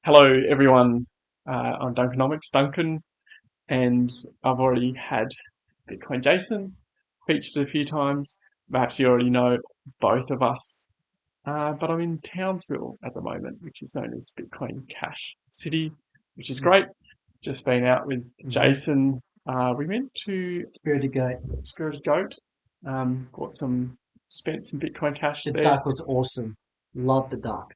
Hello, everyone. I'm Duncanomics, Duncan, and I've already had Bitcoin Jason featured a few times. Perhaps you already know both of us, but I'm in Townsville at the moment, which is known as Bitcoin Cash City, which is great. Just been out with Jason. We went to Spirited Goat. Spirited Goat, spent some Bitcoin Cash The there. duck was awesome. Love the duck.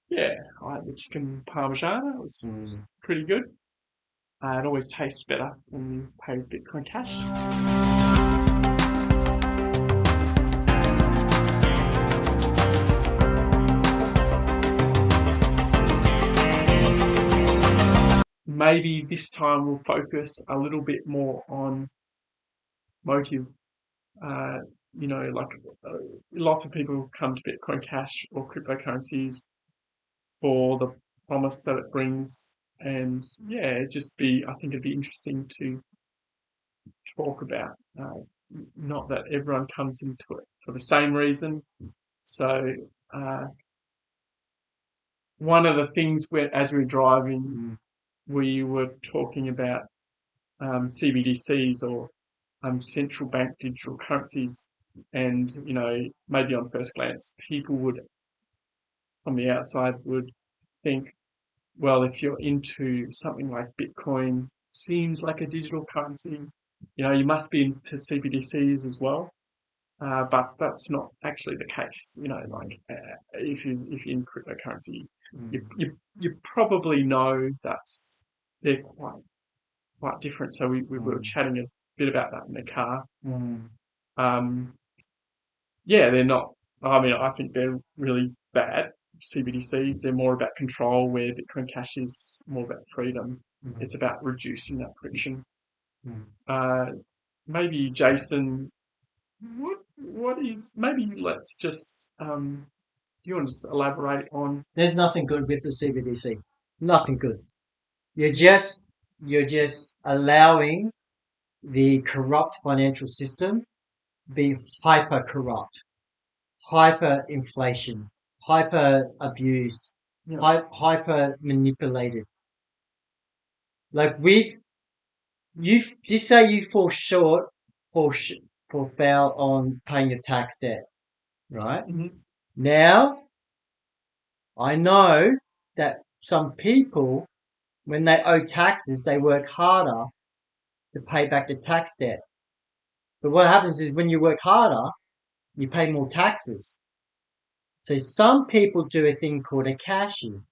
Yeah, I had the chicken parmesan. It was pretty good. It always tastes better when you pay with Bitcoin Cash. Maybe this time we'll focus a little bit more on motive. Uh, lots of people come to Bitcoin Cash or cryptocurrencies for the promise that it brings. And yeah, I think it'd be interesting to talk about. Not that everyone comes into it for the same reason. So, one of the things as we were driving, we were talking about CBDCs or central bank digital currencies. And, maybe on first glance, people would, on the outside, would think, well, if you're into something like Bitcoin, seems like a digital currency, you must be into CBDCs as well. But that's not actually the case. If you're in cryptocurrency, you probably know they're quite different. So we were chatting a bit about that in the car. Um, yeah, they're not. I mean, I think they're really bad. CBDCs, they're more about control, where Bitcoin Cash is more about freedom. It's about reducing that friction. Uh, Maybe Jason, what is maybe let's just do you want to just elaborate on? There's nothing good with the CBDC. Nothing good. You're just allowing the corrupt financial system be hyper corrupt, hyper inflation, hyper abused, hyper manipulated. Like you just say you fall short or fail on paying your tax debt, right? Now I know that some people, when they owe taxes, they work harder to pay back the tax debt. But what happens is when you work harder, you pay more taxes. So some people do a thing called a cash-in,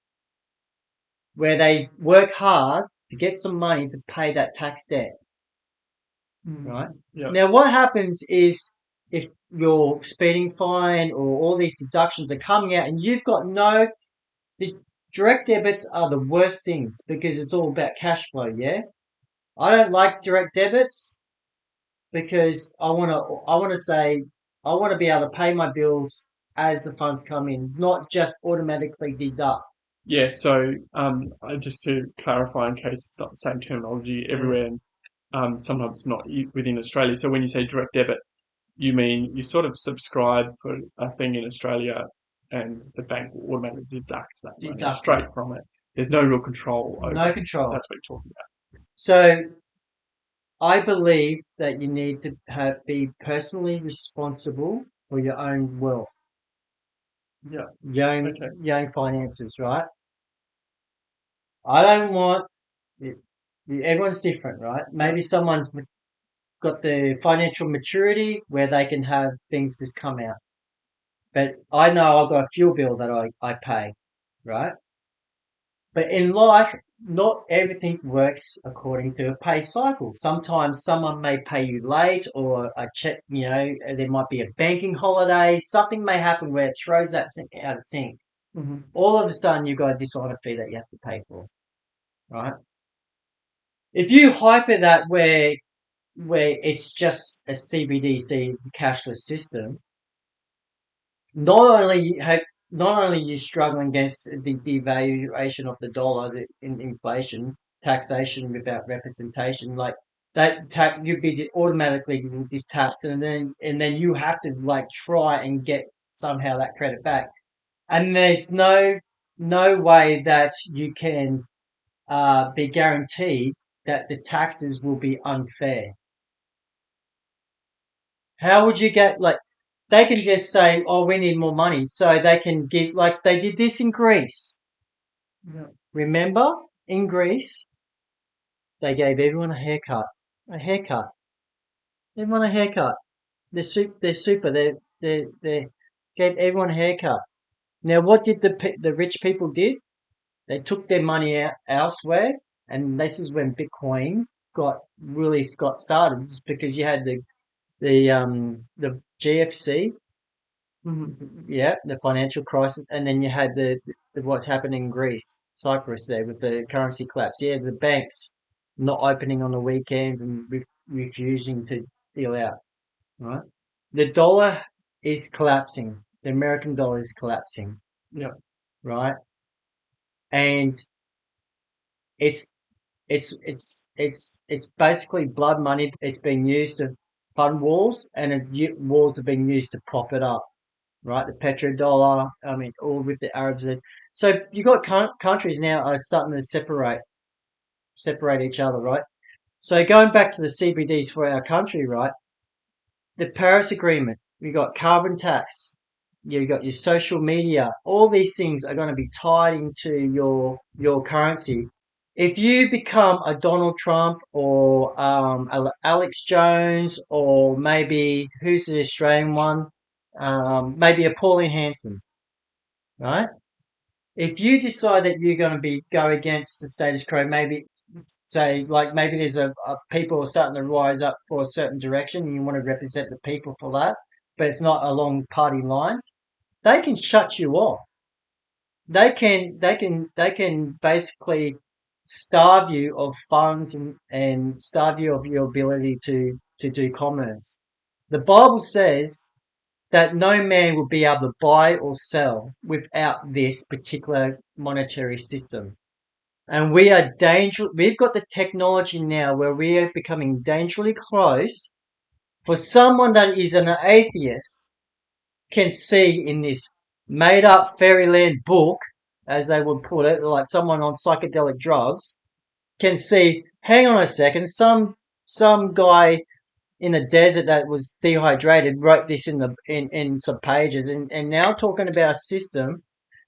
where they work hard to get some money to pay that tax debt. Right? Yeah. Now what happens is if your speeding fine or all these deductions are coming out and you've got the direct debits are the worst things because it's all about cash flow, yeah? I don't like direct debits because I want to be able to pay my bills as the funds come in, not just automatically deduct. Yeah, so just to clarify, in case it's not the same terminology everywhere, and sometimes not within Australia. So when you say direct debit, you mean you sort of subscribe for a thing in Australia, and the bank will automatically deduct that money straight from it. There's no real control over No it. control. That's what you're talking about. So I believe that you need to be personally responsible for your own wealth, Yeah. your own finances, right? I don't want everyone's different, right? Maybe someone's got the financial maturity where they can have things just come out. But I know I've got a fuel bill that I pay, right? But in life, not everything works according to a pay cycle. Sometimes someone may pay you late or a check, there might be a banking holiday. Something may happen where it throws that out of sync. All of a sudden, you've got a dishonor fee that you have to pay for, right? If you hype it that where it's just a CBDC, it's a cashless system, not only you struggling against the devaluation of the dollar, in inflation, taxation without representation, like that you'd be automatically just taxed, and then you have to like try and get somehow that credit back, and there's no no way that you can be guaranteed that the taxes will be unfair. How would you get, like, they can just say, oh, we need more money. So they can give, like they did this in Greece. Yeah. Remember, in Greece, they gave everyone a haircut. A haircut. Everyone a haircut. They're super. They gave everyone a haircut. Now, what did the rich people did? They took their money out elsewhere, and this is when Bitcoin got started. It's because you had the GFC, yeah, the financial crisis, and then you had the what's happening in Greece, Cyprus there with the currency collapse. Yeah, the banks not opening on the weekends and refusing to deal out. Right, the dollar is collapsing. The American dollar is collapsing. Yeah. Right, and it's it's basically blood money. It's been used to fund wars, and wars have been used to prop it up. Right, the petrodollar. I mean, all with the Arabs. So you got countries now are starting to separate each other. Right. So going back to the CBDs for our country, right? The Paris Agreement. You got carbon tax. You got your social media. All these things are going to be tied into your currency. If you become a Donald Trump or Alex Jones or maybe who's the Australian one, maybe a Pauline Hanson, right? If you decide that you're going to go against the status quo, maybe say like maybe there's a people are starting to rise up for a certain direction and you want to represent the people for that, but it's not along party lines, they can shut you off. They can basically starve you of funds and starve you of your ability to do commerce. The Bible says that no man will be able to buy or sell without this particular monetary system. And we are dangerous. We've got the technology now where we are becoming dangerously close for someone that is an atheist can see in this made up fairyland book, as they would put it, like someone on psychedelic drugs, can see, hang on a second, some guy in the desert that was dehydrated wrote this in some pages and now talking about a system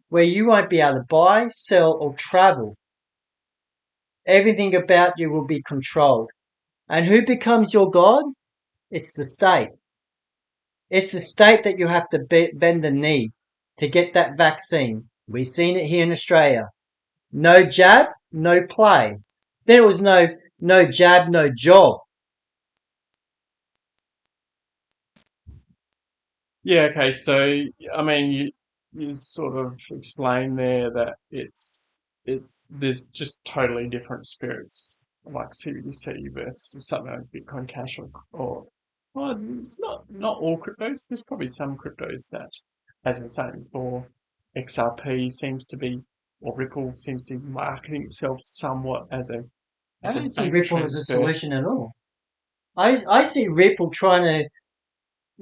where you won't be able to buy, sell or travel. Everything about you will be controlled. And who becomes your God? It's the state. It's the state that you have to bend the knee to get that vaccine. We've seen it here in Australia. No jab, no play. There was no jab, no job. Yeah. Okay. So, I mean, you sort of explain there that it's there's just totally different spirits like CBDC versus something like Bitcoin Cash or well, it's not all cryptos. There's probably some cryptos that, as we were saying before, XRP seems to be or Ripple seems to be marketing itself somewhat I as a don't see bank Ripple as a transfer. solution at all. I see Ripple trying to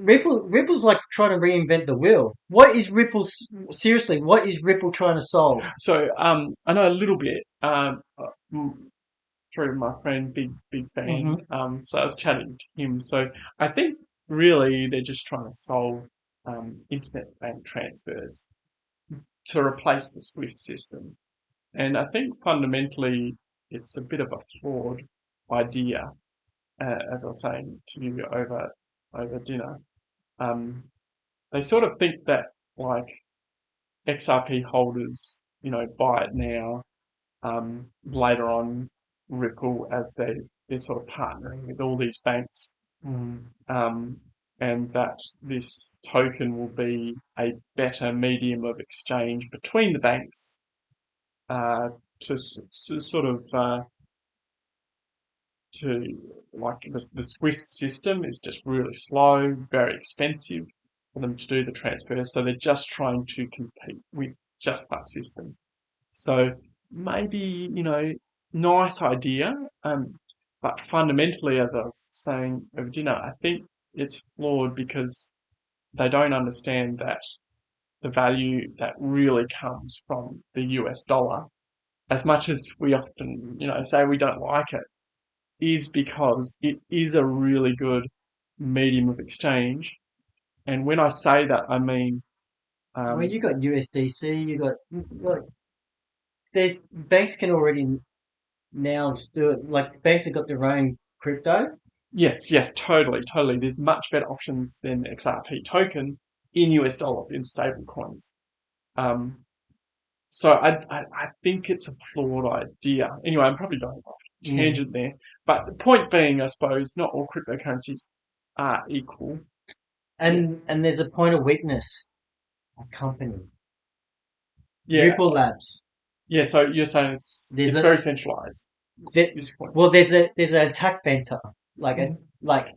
Ripple's like trying to reinvent the wheel. What is Ripple seriously? What is Ripple trying to solve? So I know a little bit through my friend, big fan. Hmm. So I was chatting to him. So I think really they're just trying to solve internet bank transfers to replace the SWIFT system. And I think fundamentally it's a bit of a flawed idea, as I was saying to you over dinner. Um, they sort of think that like XRP holders, buy it now. Later on, Ripple, as they're sort of partnering with all these banks, Mm. um, and that this token will be a better medium of exchange between the banks uh, sort of to like the SWIFT system is just really slow, very expensive for them to do the transfers. So they're just trying to compete with just that system. So maybe, nice idea. But fundamentally, as I was saying over dinner, I think it's flawed because they don't understand that the value that really comes from the US dollar, as much as we often, say we don't like it, is because it is a really good medium of exchange. And when I say that, I mean, Well, you got USDC, you got like there's banks can already now do it. Like banks have got their own crypto. yes, totally. There's much better options than XRP token in US dollars, in stable coins. Um, so I think it's a flawed idea. Anyway, I'm probably going off tangent there. But the point being, I suppose, not all cryptocurrencies are equal. And there's a point of weakness. A company, Yeah. Ripple Labs. Yeah, so you're saying it's very centralized. Well, there's an attack vector. Like yeah.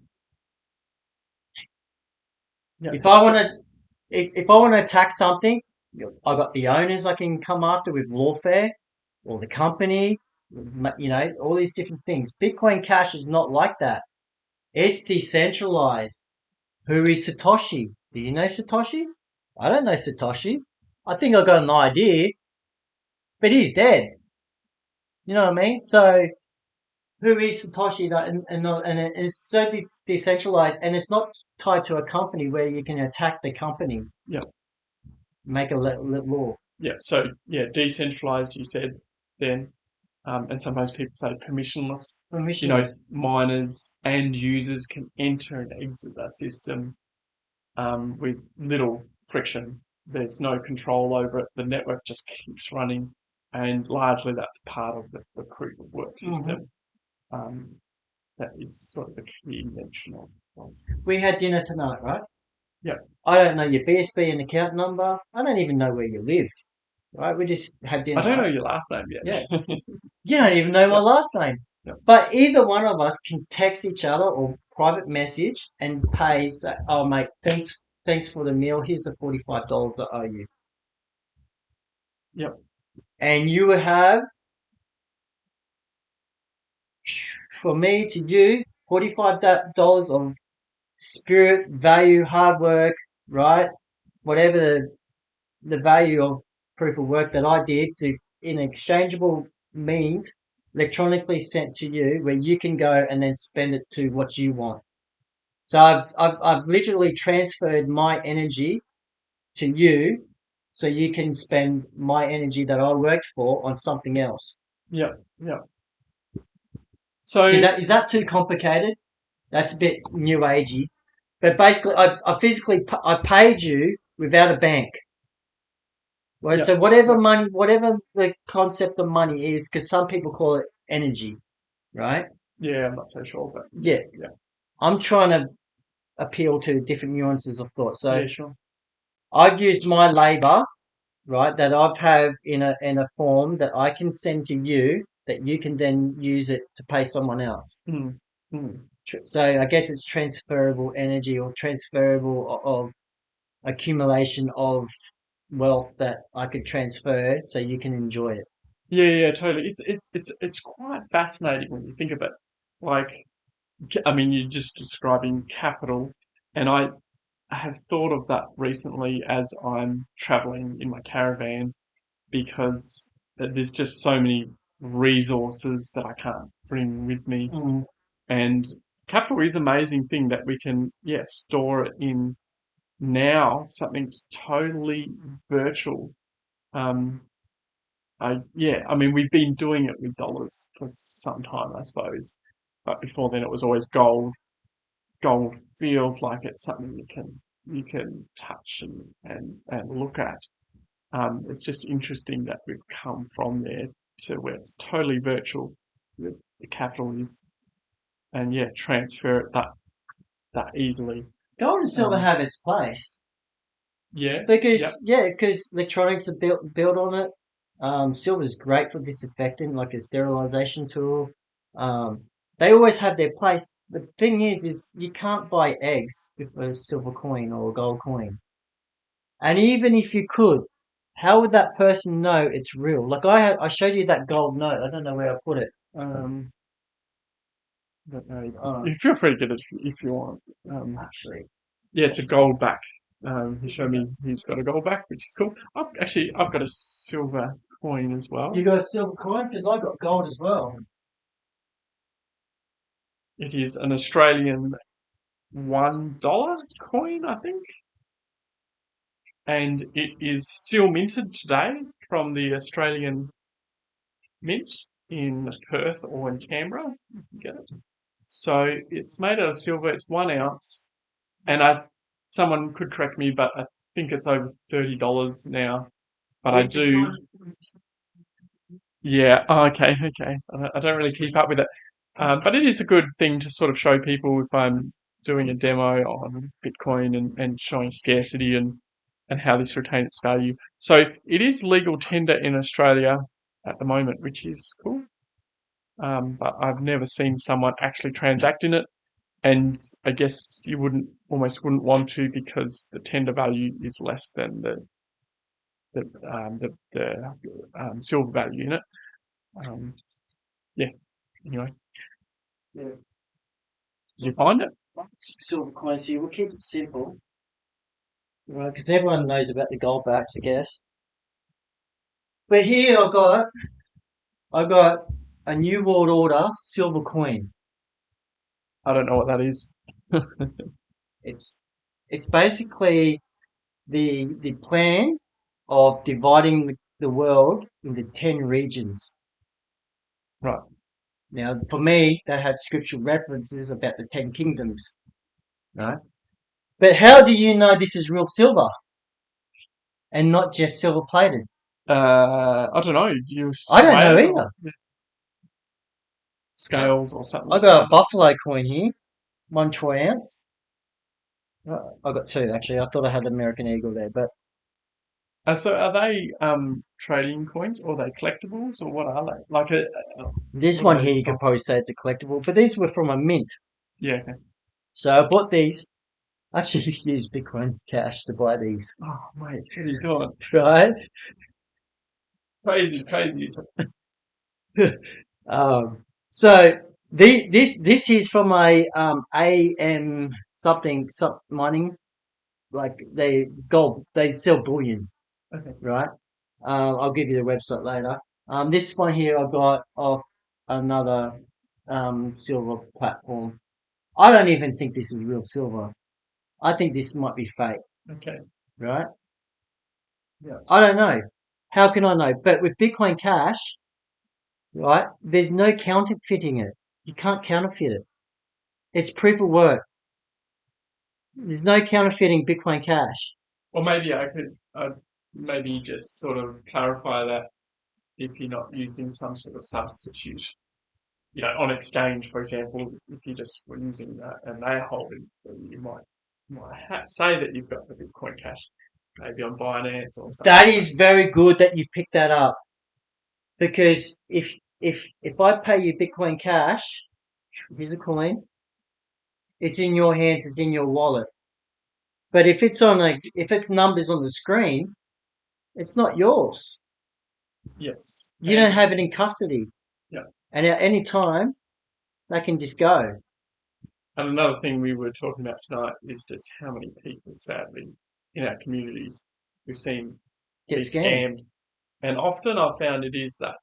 if I want to attack something, I got the owners I can come after with lawfare, or the company, all these different things. Bitcoin Cash is not like that. It's decentralized. Who is Satoshi? Do you know Satoshi? I don't know Satoshi. I think I got an idea, but he's dead. You know what I mean? So who is Satoshi? And it's so decentralized, and it's not tied to a company where you can attack the company. Yeah. Make a law. Yeah. So decentralized. You said then, and sometimes people say permissionless. Miners and users can enter and exit that system with little friction. There's no control over it. The network just keeps running, and largely that's part of the proof of work system. That is sort of the key invention of. We had dinner tonight, right? Yeah. I don't know your BSB and account number. I don't even know where you live. Right? We just had dinner. I don't know your last name yet. Yeah. You don't even know my last name. Yep. But either one of us can text each other or private message and pay. Say, oh, mate, thanks for the meal. Here's the $45 I owe you. Yep. And you would have, for me to you, $45 of spirit, value, hard work, right? Whatever the value of proof of work that I did to in exchangeable means electronically sent to you, where you can go and then spend it to what you want. So I've literally transferred my energy to you, so you can spend my energy that I worked for on something else. Yeah. So is that too complicated? That's a bit new agey. But basically, I paid you without a bank. Right? Yep. So whatever the concept of money is, because some people call it energy, right? Yeah, I'm not so sure, but yeah. I'm trying to appeal to different nuances of thought. So yeah, sure. I've used my labor, right, that I've have in a form that I can send to you, that you can then use it to pay someone else. So I guess it's transferable energy, or transferable of accumulation of wealth that I could transfer, so you can enjoy it. Yeah, totally. It's quite fascinating when you think of it. Like, I mean, you're just describing capital, and I have thought of that recently as I'm traveling in my caravan, because there's just so many resources that I can't bring with me. And capital is an amazing thing that we can, store it in now. Something's totally virtual. I mean, we've been doing it with dollars for some time, I suppose. But before then, it was always gold. Gold feels like it's something you can touch and look at. It's just interesting that we've come from there to where it's totally virtual. The capital is, and transfer it that easily. Gold and silver have its place. Yeah. Because electronics are built on it. Silver is great for disinfecting, like a sterilization tool. They always have their place. The thing is you can't buy eggs with a silver coin or a gold coin. And even if you could, how would that person know it's real? Like I showed you that gold note. I don't know where I put it. You feel free to get it if you want. Actually, it's a gold back. He showed me he's got a gold back, which is cool. I've got a silver coin as well. You got a silver coin? Because I got gold as well. It is an Australian $1 coin, I think, and it is still minted today from the Australian Mint in Perth or in Canberra. You can get it. So it's made out of silver. It's 1 ounce, and someone could correct me, but I think it's over $30 now. But I do. Yeah. Oh, okay. Okay. I don't really keep up with it. But it is a good thing to sort of show people if I'm doing a demo on Bitcoin and showing scarcity and how this retains its value. So it is legal tender in Australia at the moment, which is cool. But I've never seen someone actually transact in it. And I guess you almost wouldn't want to, because the tender value is less than the silver value in it. Yeah. Anyway, Yeah. did you find it? Silver coin. See, we'll keep it simple, right? Because everyone knows about the gold backs, I guess. But here I got a New World Order silver coin. I don't know what that is. It's it's basically the plan of dividing the world into 10 regions. Right. Now, for me, that has scriptural references about the 10 kingdoms, right? But how do you know this is real silver and not just silver plated? I don't know. Do you I don't know weigh it either. or scales or something I like got a that? buffalo coin here, 1 troy ounce. I got two actually. I thought I had American Eagle there, but So are they trading coins, or are they collectibles, or what are they? this What one are they here you could designed? probably say it's a collectible. But these were from a mint, Yeah. Okay. so I bought these. I actually used Bitcoin Cash to buy these, Oh mate, what are you doing? right? Crazy, crazy. So this is from a AM something mining, like they sell bullion, Okay. right? I'll give you the website later. This one here I got off another silver platform. I don't even think this is real silver. I think this might be fake, Okay. right? Yeah. I don't know. How can I know? But with Bitcoin Cash, right, there's no counterfeiting it. You can't counterfeit it. It's proof of work. There's no counterfeiting Bitcoin Cash. Or maybe I could maybe just sort of clarify that if you're not using some sort of substitute, on exchange, for example, if you just were using that and they're holding, you might say that you've got the Bitcoin Cash, maybe on Binance or something That like that. is very good that you picked that up, because if I pay you Bitcoin Cash, here's a coin. It's in your hands. It's in your wallet. But if it's numbers on the screen, it's not yours. Yes, You don't have it in custody, yeah. and at any time they can just go. And another thing we were talking about tonight is just how many people, sadly, in our communities we've seen Get be scammed. scammed, and often I've found it is that.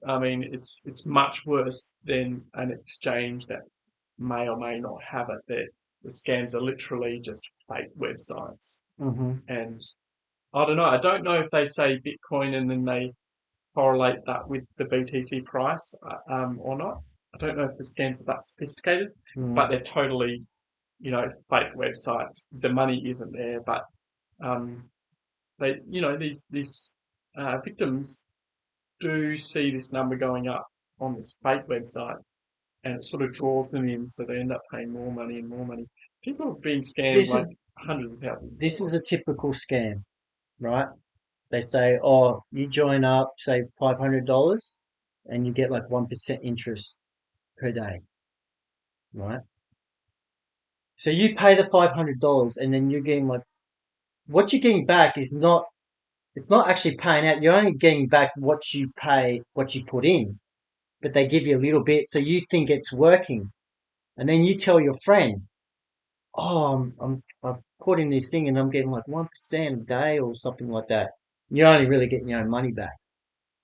I mean, it's much worse than an exchange that may or may not have it. The scams are literally just fake websites, Hmm. and I don't know. I don't know if they say Bitcoin and then they correlate that with the BTC price, or not. I don't know if the scams are that sophisticated, but they're totally, fake websites. The money isn't there, but um, these victims do see this number going up on this fake website, and it sort of draws them in, so they end up paying more money and more money. People have been scammed This like is hundreds of thousands of this is a dollars. typical scam, right? They say, "Oh, you join up, say $500, and you get like 1% interest per day," right? So you pay the $500, and then you're getting like what you're getting back is not. It's not actually paying out. You're only getting back what you pay, what you put in, but they give you a little bit, so you think it's working, and then you tell your friend, "Oh, caught in this thing and I'm getting like 1% a day or something like that. You're only really getting your own money back.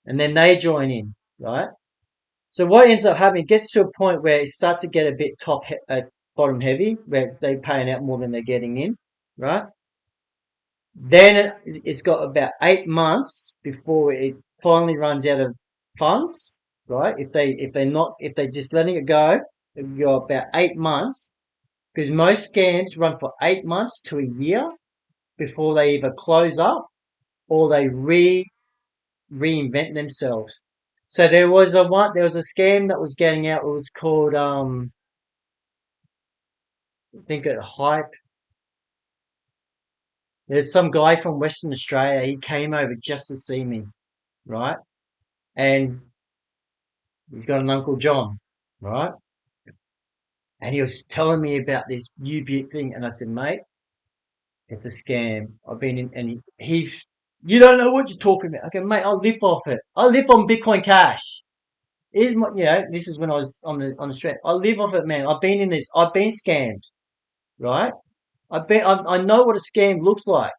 And then they join in, right? So what ends up happening, it gets to a point where it starts to get a bit bottom heavy, where they're paying out more than they're getting in, right? Then it's got about 8 months before it finally runs out of funds, right? If they're just letting it go, it'll go about 8 months, because most scams run for 8 months to a year before they either close up or they reinvent themselves. So there was a scam that was getting out. It was called I think it Hype. There's some guy from Western Australia. He came over just to see me, right? And he's got an Uncle John, right? And he was telling me about this UBIT thing, and I said, mate, it's a scam. I've been in, and you don't know what you're talking about. Okay, mate, I live off it. I live on Bitcoin Cash. This is when I was on the street. I live off it, man. I've been in this. I've been scammed, right? I know what a scam looks like,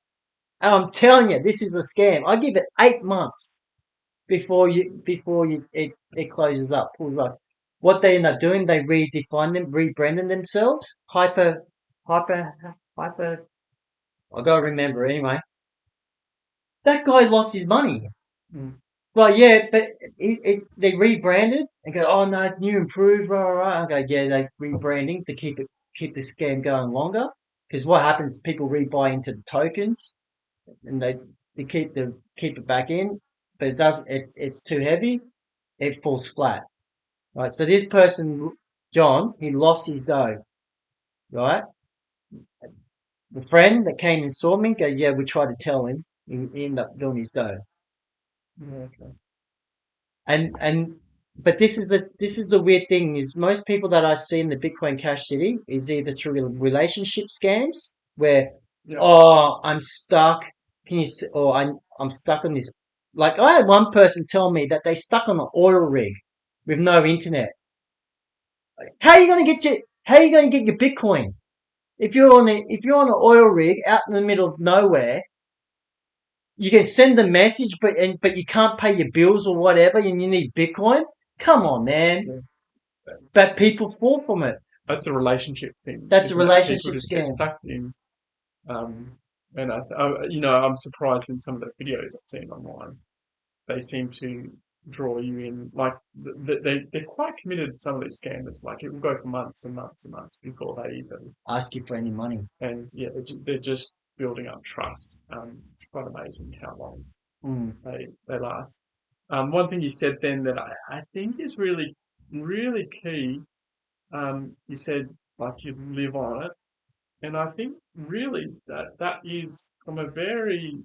and I'm telling you, this is a scam. I give it 8 months before it closes up, pulls up. What they end up doing, they rebranding themselves. Hyper. I gotta remember it anyway. That guy lost his money. Mm. Well, yeah, but they rebranded and go, oh no, it's new, improved, right. Okay, yeah, they rebranding to keep the scam going longer. Because what happens? People rebuy into the tokens, and they keep it back in, but it does. It's too heavy. It falls flat. Right. So this person, John, he lost his dough. Right. The friend that came and saw me goes, yeah, we tried to tell him. He ended up doing his dough. Yeah, okay. And but this is the weird thing is most people that I see in the Bitcoin Cash City is either through relationship scams where Yeah. oh I'm stuck, or I'm stuck on this. Like I had one person tell me that they stuck on an oil rig with no internet. How are you going to get your Bitcoin if you're on an oil rig out in the middle of nowhere? You can send a message, but you can't pay your bills or whatever, and you need Bitcoin. Come on, man! Yeah. But people fall from it. That's a relationship thing, That's a isn't it? People relationship just get scam. sucked in. And I'm surprised in some of the videos I've seen online. They seem to draw you in. Like they're quite committed. Some of these scammers, like it will go for months and months and months before they even. Ask you for any money. And yeah, they're just building up trust. It's quite amazing how long Mm. they last. One thing you said then that I think is really really key. You said like you live on it, and I think really that is from a very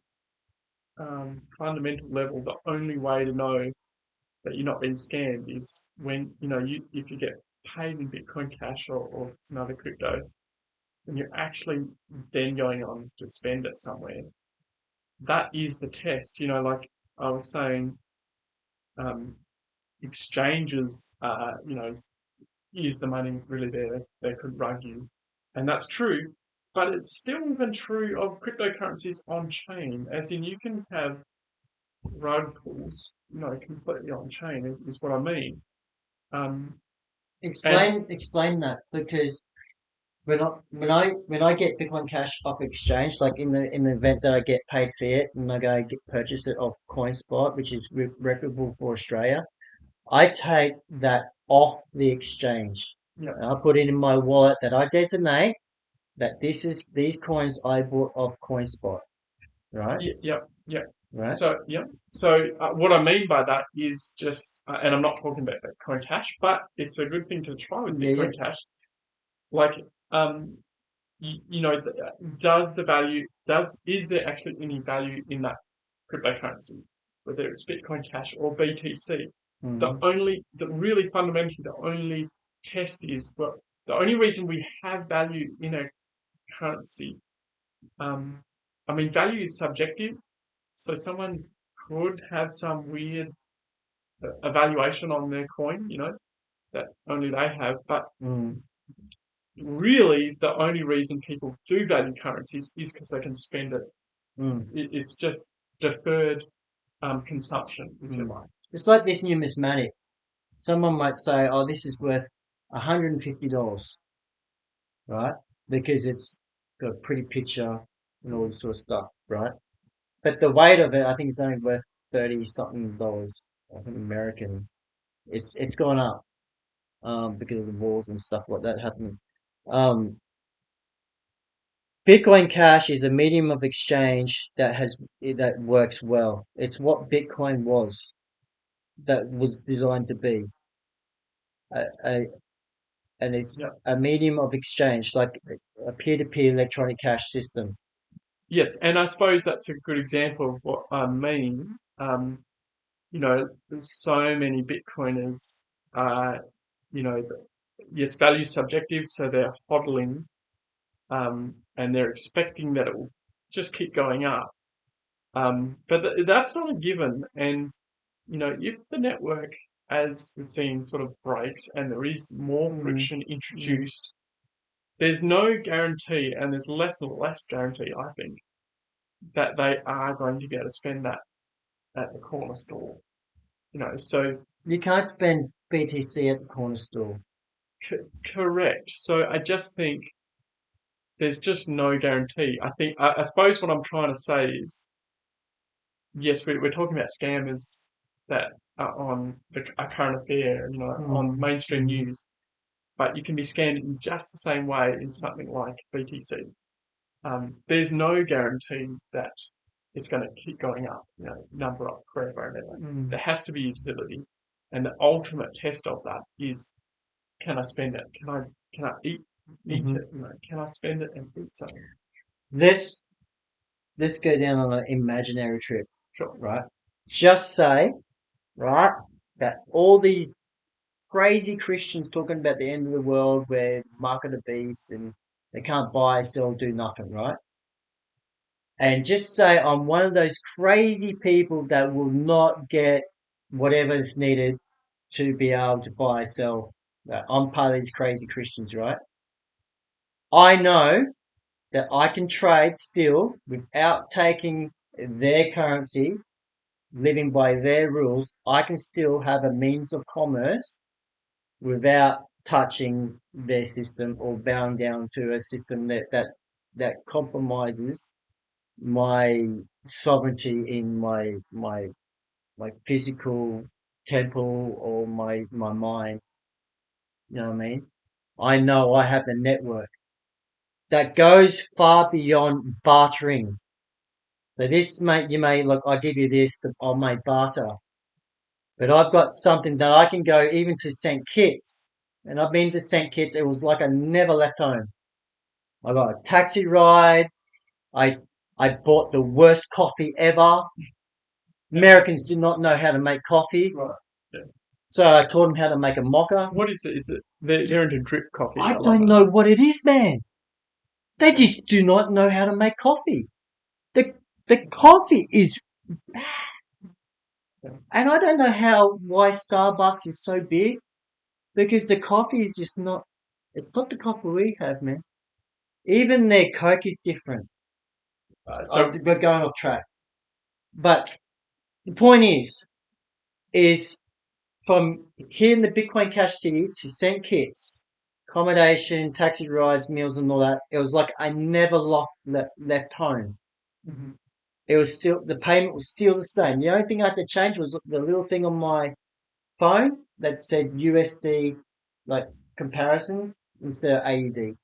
fundamental level the only way to know that you're not being scammed is when if you get paid in Bitcoin Cash or it's another crypto, and you're actually then going on to spend it somewhere. That is the test. Like I was saying, um, exchanges, is the money really there? They could rug you, and that's true. But it's still even true of cryptocurrencies on chain, as in you can have rug pulls, completely on chain is what I mean. Um, and Explain that, because when I get Bitcoin Cash off exchange, like in the event that I get paid fiat and I go purchase it off CoinSpot, which is reputable for Australia, I take that off the exchange. yeah, And I put it in my wallet that I designate that these coins I bought off CoinSpot, right? yeah, yeah, yeah. Right? So yeah, so what I mean by that is just, and I'm not talking about Bitcoin Cash, but it's a good thing to try with Yeah, yeah. Bitcoin Cash. Like, um, does the value is there actually any value in that cryptocurrency, whether it's Bitcoin Cash or BTC? Mm-hmm. The really fundamentally, the only test is, well, the only reason we have value in a currency, um, I mean, value is subjective. So someone could have some weird evaluation on their coin, that only they have. But Mm. really the only reason people do value currencies is because they can spend it. Mm. It's just deferred consumption, if you like. It's like this numismatic. Someone might say, "Oh, this is worth $150, right? Because it's got a pretty picture and all this sort of stuff, right?" But the weight of it, I think, is only worth 30 something dollars. I think American. It's gone up because of the wars and stuff like that happening. Um, Bitcoin Cash is a medium of exchange that works well. It's what Bitcoin was designed to be. A, and it's Yeah. a medium of exchange, like a peer-to-peer electronic cash system. Yes, and I suppose that's a good example of what I mean. There's so many Bitcoiners, uh, you know, yes, value subjective, so they're hodling, and they're expecting that it will just keep going up. But that's not a given. And, if the network, as we've seen, sort of breaks and there is more Mm, friction mm, introduced, there's no guarantee, and there's less and less guarantee, I think, that they are going to be able to spend that at the corner store. So You can't spend BTC at the corner store. correct. So I just think there's just no guarantee. I suppose what I'm trying to say is, yes, we're talking about scammers that are on a current affair, on Mm, mainstream mm, news, but you can be scammed in just the same way in something like BTC. There's no guarantee that it's going to keep going up, number up forever and ever. mm, There has to be utility, and the ultimate test of that is, can I spend it? Can I eat mhm. it? Can I spend it and eat something? Let's let's go down on an imaginary trip, Sure. right? Just say, right, that all these crazy Christians talking about the end of the world where market of the beast and they can't buy, sell, do nothing, right? And just say I'm one of those crazy people that will not get whatever is needed to be able to buy, sell. I'm part of these crazy Christians, right? I know that I can trade still without taking their currency, living by their rules. I can still have a means of commerce without touching their system or bowing down to a system that compromises my sovereignty in my physical temple or my mind. You know what I mean? I know I have the network that goes far beyond bartering. So this mate, you may look, I give you this, I may barter, but I've got something that I can go even to St. Kitts, and I've been to St. Kitts. It was like I never left home. I got a taxi ride. I I bought the worst coffee ever. Americans do not know how to make coffee, Right. Yeah. so I taught them how to make a mocha. What is it? Is it they're into drip coffee? I I love don't that. know what it is, man. They Yeah. just do not know how to make coffee. The the coffee is, Yeah. and I don't know why Starbucks is so big because the coffee is just not. It's not the coffee we have, man. Even their Coke is different. So We're going off track, but the point is from here in the Bitcoin Cash City to St. Kitts, accommodation, taxi rides, meals, and all that. It was like I never left home. mhm. It was still the payment was still the same. The only thing I had to change was the little thing on my phone that said USD like comparison instead of AUD.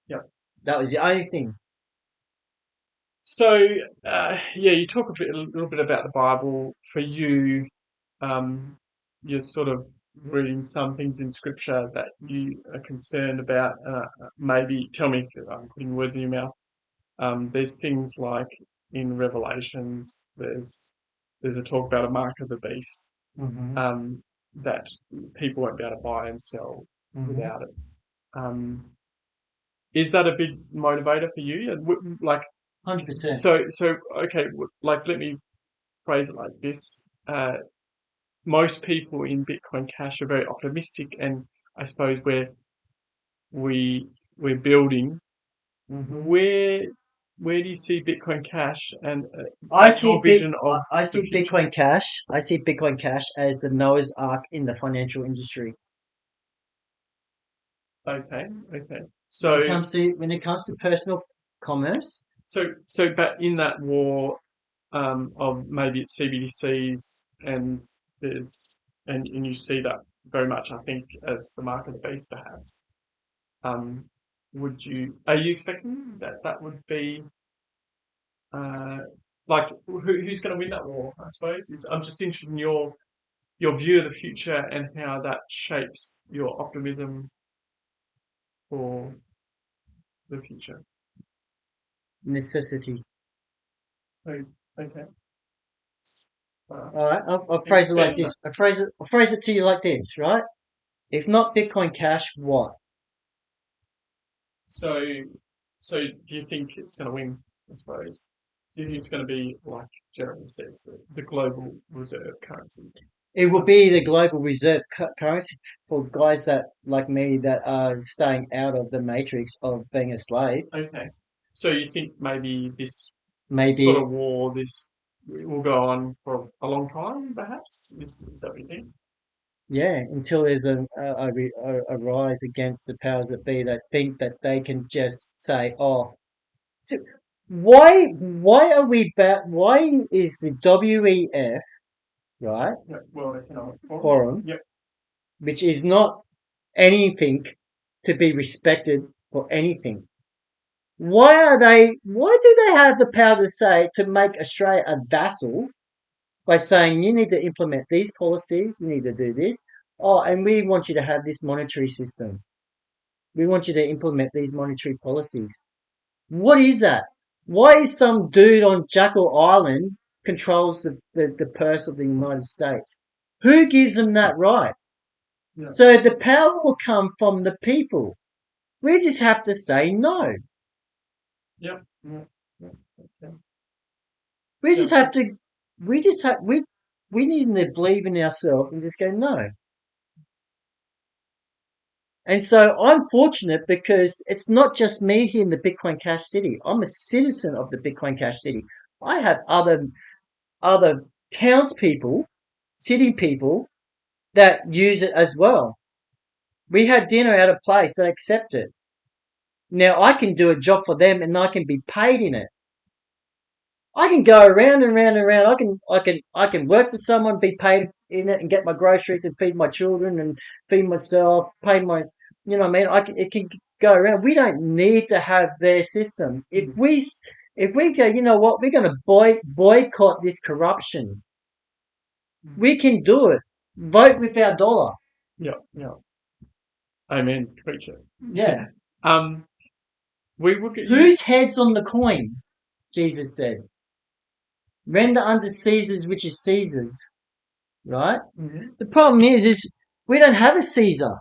Yeah. That was the only thing. So yeah, you talk a little bit about the Bible. For you, you're sort of reading some things in Scripture that you are concerned about. Maybe tell me if I'm putting words in your mouth. There's things like in Revelations, there's a talk about a mark of the beast, Mm-hmm. that people won't be able to buy and sell Mm-hmm. without it. Um, is that a big motivator for you? Like, 100%. so okay, like let me phrase it like this. Most people in Bitcoin Cash are very optimistic, and I suppose we're we're building. Mhm. Where do you see Bitcoin Cash and I see your vision of I the see future? Bitcoin Cash. I see Bitcoin Cash as the Noah's Ark in the financial industry. Okay. When it comes to personal commerce, But in that war of maybe it's CBDCs and there's and you see that very much, I think, as the mark of the beast, perhaps. Um, are you expecting that would be uh, like who's going to win that war? I suppose I'm just interested in your view of the future and how that shapes your optimism for the future. necessity. Oh, okay. All right, I'll Can you phrase it like expand on this. that? I'll phrase it to you like this, right? If not Bitcoin Cash, what? So, so do you think it's going to win? I suppose. Do you think it's going to be like Jeremy says, the global reserve currency? It will Um, be the global reserve currency for guys that like me that are staying out of the matrix of being a slave. okay. So you think maybe this sort Maybe, of war, this will go on for a long time, perhaps? Is that what you think? yeah, until there's a rise against the powers that be that think that they can just say, oh, so why are we back? Why is the WEF, right, Yeah, World Economic Forum. forum, Yep. which is not anything to be respected for anything? Why do they have the power to say, to make Australia a vassal by saying you need to implement these policies, you need to do this? Oh, and we want you to have this monetary system. We want you to implement these monetary policies. What is that? Why is some dude on Jackal Island controls the purse of the United States? Who gives them that right? Yeah. So the power will come from the people. We just have to say no. Yep. Yeah. Yeah. Okay. We Yeah. just have to. We just have. We need to believe in ourselves and just go no. And so I'm fortunate because it's not just me here in the Bitcoin Cash City. I'm a citizen of the Bitcoin Cash City. I have other townspeople, city people that use it as well. We had dinner at a place that accept it. Now I can do a job for them and I can be paid in it. I can go around and round and round. I can work for someone, be paid in it, and get my groceries and feed my children and feed myself, pay my, you know what I mean. It can go around. We don't need to have their system. If we go, you know what, we're going to boycott this corruption. We can do it. Vote with our dollar. Yeah. Yeah. Amen, preacher. Yeah. Um, we will get you. Whose head's on the coin? Jesus said, "Render unto Caesar's which is Caesar's." Right. Mhm. The problem is we don't have a Caesar.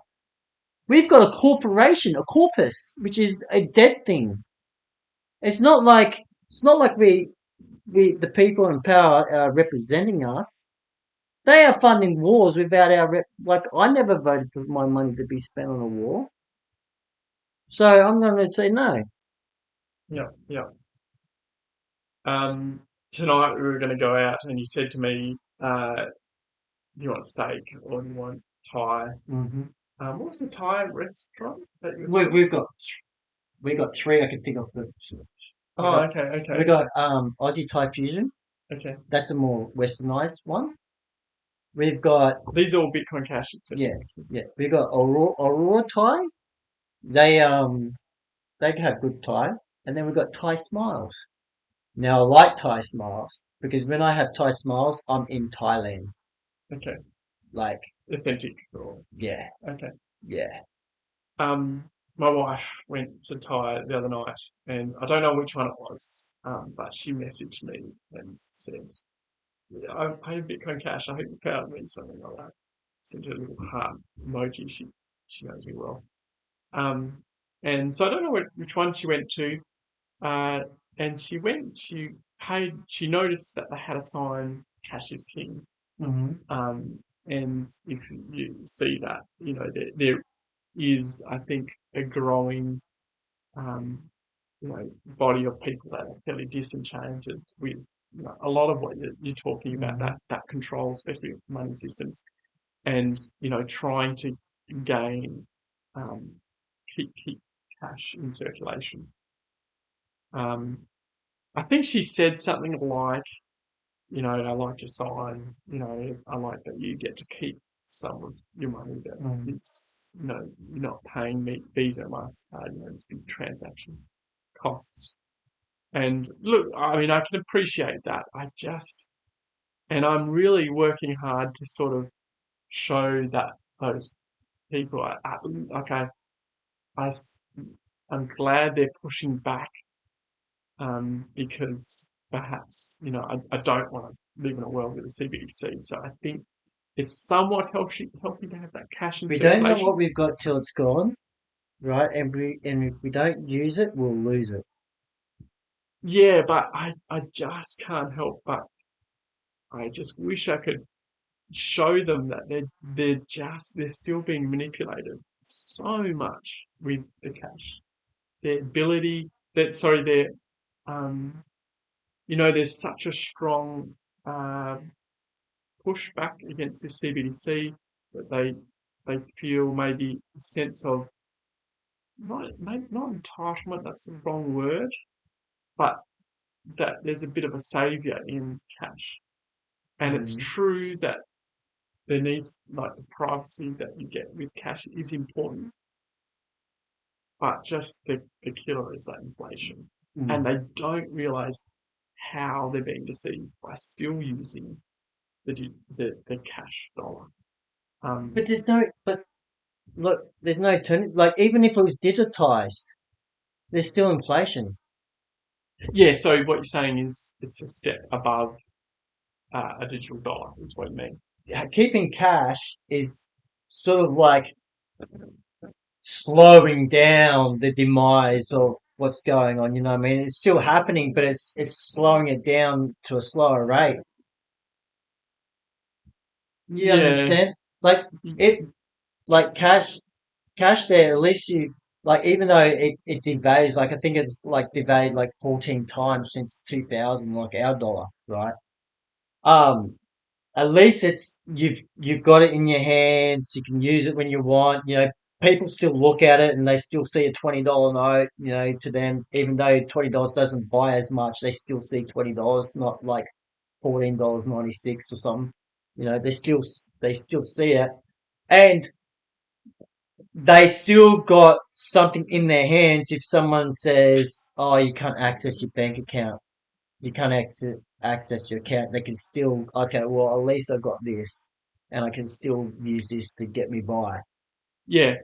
We've got a corporation, a corpus, which is a dead thing. It's not like we the people in power are representing us. They are funding wars without like I never voted for my money to be spent on a war. So I'm going to say no. Yeah. Yeah. Tonight we were going to go out, and you said to me, "Do you want steak or do you want Thai?" Mm-hmm. What was the Thai restaurant that you were We, talking? we've got three I can think of. We Oh, got okay, we okay, got Aussie Thai fusion. okay. That's a more westernized one. We've got These are all Bitcoin Cash, etc. yeah, yeah. We got Aurora Thai. They they have good Thai, and then we got Thai Smiles. Now I like Thai Smiles because when I have Thai Smiles, I'm in Thailand. Okay, Like authentic. Or, yeah, okay. yeah. My wife went to Thai the other night, and I don't know which one it was, but she messaged me and said, "Yeah, I paid Bitcoin Cash. I hope you found me," something like that. Sent her a little heart emoji. She knows me well. Um, and so I don't know which one she went to. Uh, and she paid, she noticed that they had a sign, Cash is King. Mm-hmm. And if you see that, there is, I think, a growing body of people that are fairly disenchanted with a lot of what you're talking about, that control, especially with money systems, and trying to gain keep cash in circulation. I think she said something like, I like your sign, I like that you get to keep some of your money, that it's, you're not paying me Visa, MasterCard, this big transaction costs. And look, I mean, I can appreciate that. And I'm really working hard to sort of show that those people I'm glad they're pushing back, because perhaps, I don't want to live in a world with a CBDC. So I think it's somewhat healthy to have that cash in We don't know circulation. what we've got till it's gone, right? And if we don't use it, we'll lose it. Yeah, but I just can't help but I just wish I could show them that they're still being manipulated so much with the cash. Their ability that sorry, their there's such a strong uh, pushback against this CBDC that they feel maybe a sense of not entitlement, that's the wrong word, but that there's a bit of a savior in cash. And it's true that there needs, like, the privacy that you get with cash is important, but just the killer is that inflation. And they don't realize how they're being deceived by still using the cash dollar. But look, there's no turn. Like, even if it was digitized, there's still inflation. Yeah, so what you're saying is it's a step above a digital dollar, is what you mean. Keeping cash is sort of like slowing down the demise of what's going on. You know what I mean? It's still happening, but it's slowing it down to a slower rate. You Yeah, understand? Like it, like cash there. At least you like, even though it devalues. Like, I think it's like devalued like 14 times since 2000. Like our dollar, right? Um, at least you've got it in your hands. You can use it when you want. People still look at it and they still see a $20 note. To them, even though $20 doesn't buy as much, they still see $20, not like $14.96 or something. They still see it, and they still got something in their hands. If someone says, "Oh, you can't access your bank account," you can't access your account, they can still, okay, well, at least I got this, and I can still use this to get me by. yeah.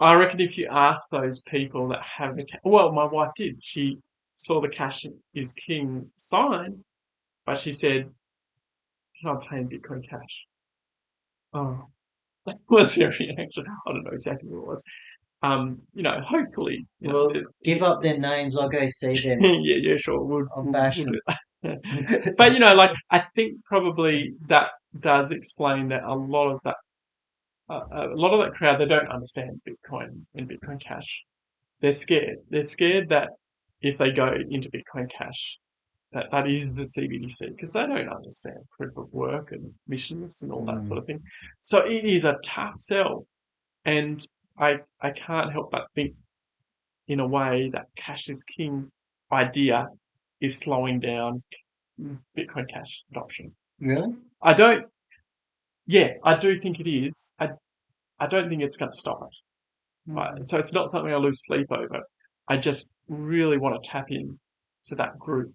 I reckon if you ask those people that have well, my wife did. She saw the cash is king sign, but she said, "Can I pay in Bitcoin Cash?" Oh, that was her reaction. I don't know exactly what it was. Hopefully, Well, give up their names, I'll go see them. yeah, sure, I'll we'll bash do them. that. But like, I think probably that does explain that a lot of that crowd, they don't understand Bitcoin and Bitcoin Cash. They're scared. They're scared that if they go into Bitcoin Cash, that is the CBDC, because they don't understand proof of work and missions and all that sort of thing. So it is a tough sell, and I can't help but think, in a way, that cash is king idea is slowing down Bitcoin Cash adoption. Really? I don't. Yeah, I do think it is. I don't think it's going to stop it. So it's not something I lose sleep over. I just really want to tap in to that group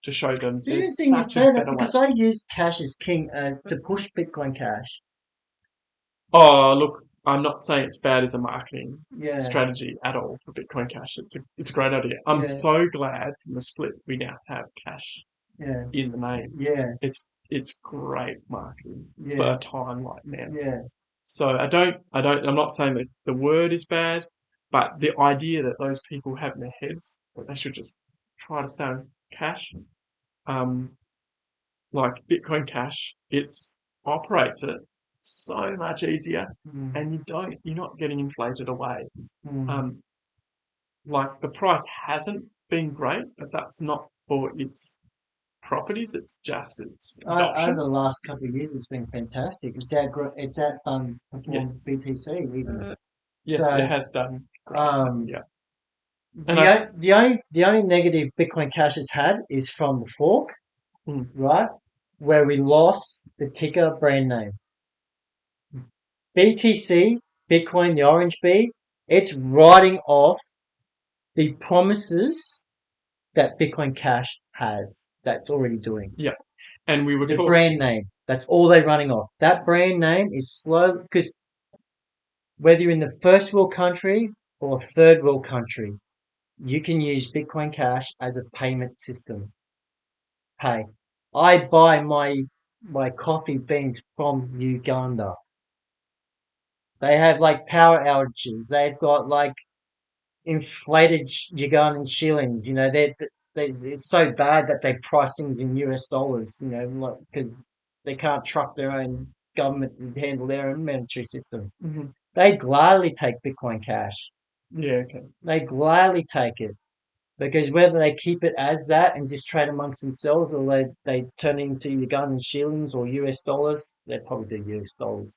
to show them there's Interesting you such a say that, better way. because I use cash as king to push Bitcoin Cash. Oh, look, I'm not saying it's bad as a marketing Yeah, strategy at all for Bitcoin Cash. It's a great idea. I'm yeah, so glad from the split we now have cash yeah, in the name. yeah, It's great marketing for yeah, a time like now. yeah. So I'm not saying that the word is bad, but the idea that those people have in their heads that they should just try to stay on cash, um, like Bitcoin Cash, it's operates it so much easier, and you're not getting inflated away. Mm. like the price hasn't been great, but that's not for its properties. It's just its Over the adoption. last couple of years, it's been fantastic. It's at performed Yes, BTC even. yes, it So has done great. um, Yeah, and I the only negative Bitcoin Cash has had is from the fork, mm, right, where we lost the ticker brand name. BTC, Bitcoin, the orange B, it's writing off the promises that Bitcoin Cash has. That's already doing. yeah, and we were The talking. brand name. That's all they're running off. That brand name is slow because whether you're in the first world country or third world country, you can use Bitcoin Cash as a payment system. Pay. I buy my coffee beans from Uganda. They have like power outages. They've got like inflated Ugandan shillings. You know, it's so bad that they price things in US dollars. You know, like because they can't trust their own government to handle their own monetary system. Mhm. They gladly take Bitcoin Cash. Yeah, okay. They gladly take it because whether they keep it as that and just trade amongst themselves, or they turn it into Ugandan shillings or US dollars, they probably do US dollars.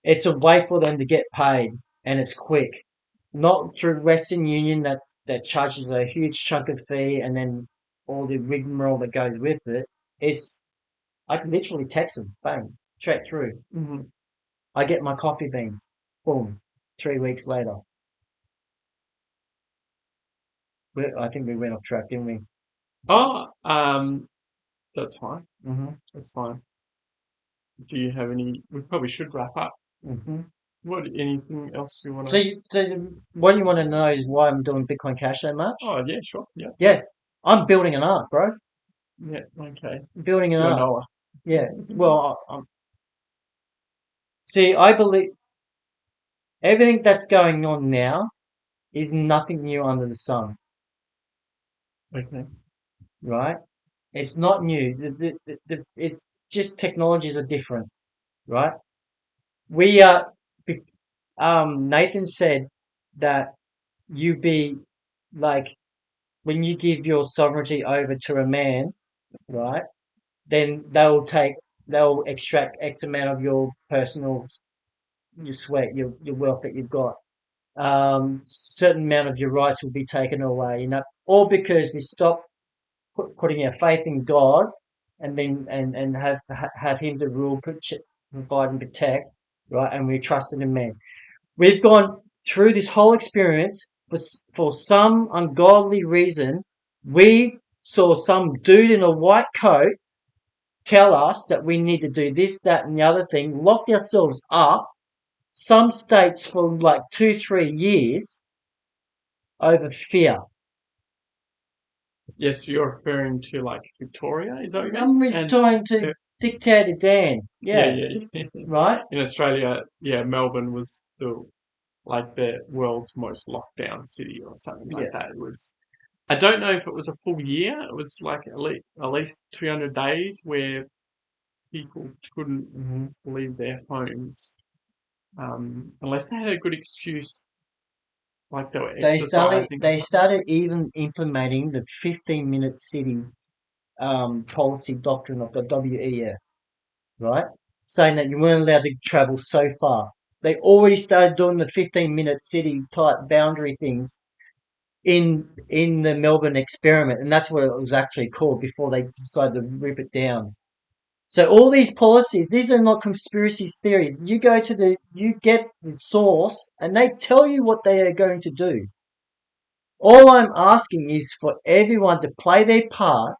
It's a way for them to get paid, and it's quick. Not through Western Union that charges a huge chunk of fee and then all the rigmarole that goes with it. It's I can literally text them, bang, straight through. Hmm. I get my coffee beans, boom, 3 weeks later. I think we went off track, didn't we? Oh, that's fine. Mhm, That's fine. Do you have any? We probably should wrap up. mhm. What? Anything else you want So, to? what you want to know is why I'm doing Bitcoin Cash so much? Oh, yeah, sure. Yeah, Yeah, I'm building an arc, bro. yeah. Okay. Building an You're arc. Noah. Yeah. Well, see, I believe everything that's going on now is nothing new under the sun, Okay. right? It's not new. It's just technologies are different, right? We are. Nathan said that you be like when you give your sovereignty over to a man, right? Then they'll extract X amount of your personal your sweat, your wealth that you've got. Certain amount of your rights will be taken away, all because we stop putting our faith in God and then and have Him to rule, provide, and protect, right? And we trusted in man. We've gone through this whole experience for some ungodly reason. We saw some dude in a white coat tell us that we need to do this, that, and the other thing, locked ourselves up, some states for like 2, 3 years over fear. Yes, you're referring to like Victoria. Is that what you mean? I'm And trying to uh, dictator Dan. yeah, Yeah, yeah. right? In Australia, yeah, Melbourne was the world's most locked down city or something like Yeah. that. It was. I don't know if it was a full year. It was like at least 200 days where people couldn't Hmm. leave their homes unless they had a good excuse, like they were exercising or They something. started even implementing the 15-minute cities policy doctrine of the WEF, right? Saying that you weren't allowed to travel so far. They already started doing the 15-minute city type boundary things in the Melbourne experiment, and that's what it was actually called before they decided to rip it down. So all these policies, these are not conspiracy theories. You get the source, and they tell you what they are going to do. All I'm asking is for everyone to play their part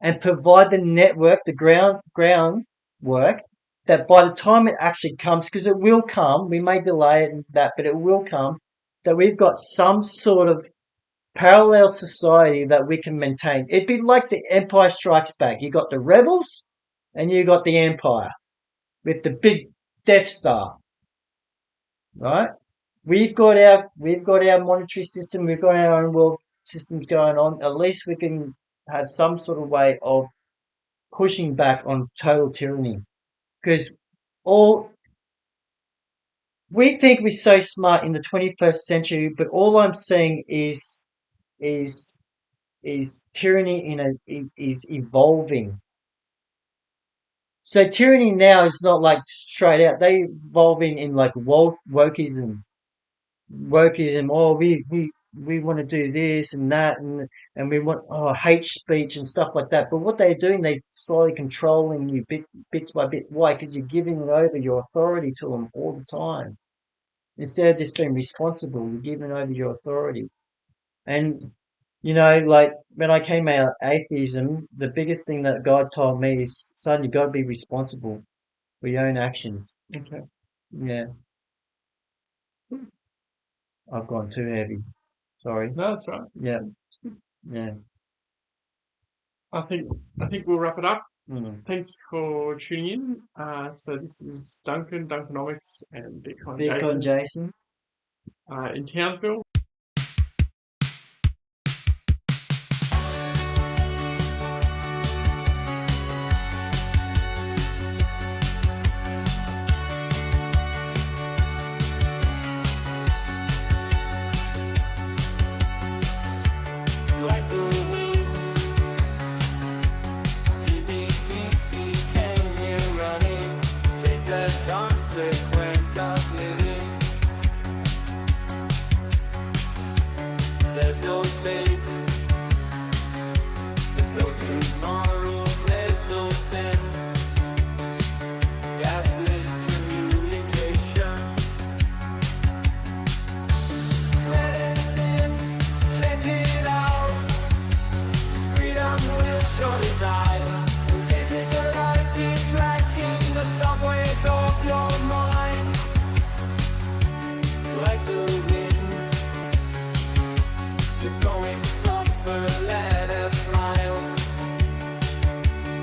and provide the network, the groundwork, that by the time it actually comes, because it will come, we may delay it and that, but it will come, that we've got some sort of parallel society that we can maintain. It'd be like the Empire Strikes Back. You got the rebels and you got the Empire with the big Death Star, right? We've got our monetary system, we've got our own world systems going on. At least we can have some sort of way of pushing back on total tyranny. Because all we think we're so smart in the 21st century, but all I'm seeing is is tyranny is evolving. So tyranny now is not like straight out. They evolving in like wokeism. Wokeism. Oh, we want to do this and that, and we want hate speech and stuff like that. But what they're doing, they're slowly controlling you bits by bit. Why? Because you're giving over your authority to them all the time. Instead of just being responsible, you're giving over your authority. And like when I came out of atheism, the biggest thing that God told me is, son, you got to be responsible for your own actions. Okay. Yeah, I've gone too heavy. Sorry. No, that's right. Yeah, yeah. I think we'll wrap it up. Mm. Thanks for tuning in. So this is Duncanomics and Bitcoin Jason. In Townsville. CBDC came here running, take the consequence of living. There's no space, there's no tomorrow, there's no sense. Gaslit communication. Credit in, check it out. Freedom will surely die. Digitalizing, tracking the subways of your mind. Like the wind, you're going to suffer, let us smile.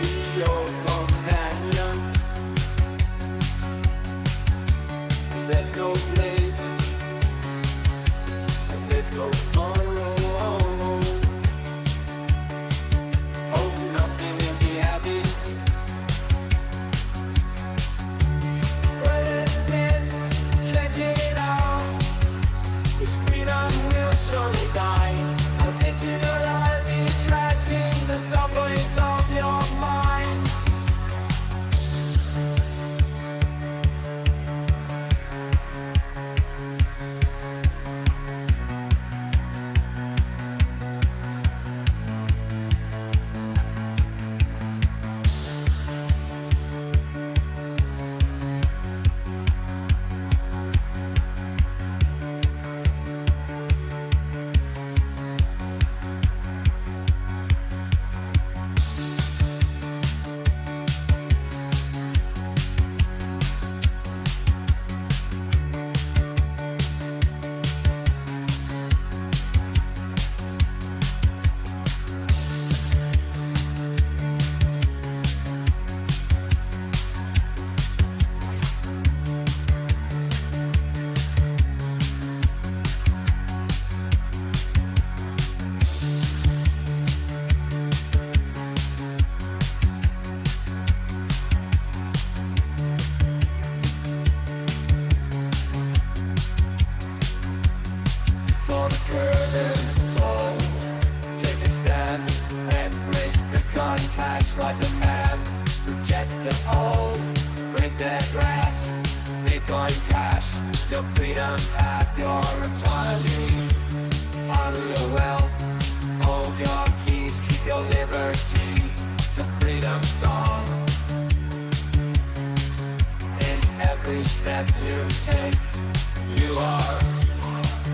Be your companion. There's no place, and there's no sorrow. Oh, nothing will be happy. Credits in, check it out. This freedom will surely die. I'll digitalize, tracking the subways of your mind. Before the curtain falls, take a stand and raise Bitcoin cash like a man. Reject the old, break their grass. Bitcoin cash, your freedom path, your autonomy. Honor your wealth, hold your keys, keep your liberty. The freedom song. In every step you take, you are,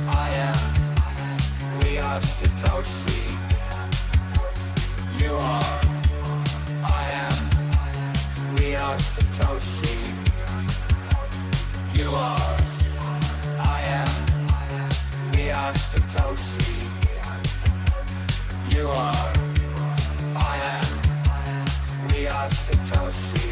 I am, we are Satoshi. You are, I am, we are Satoshi. You are, I am, we are Satoshi. You are, I am, we are Satoshi.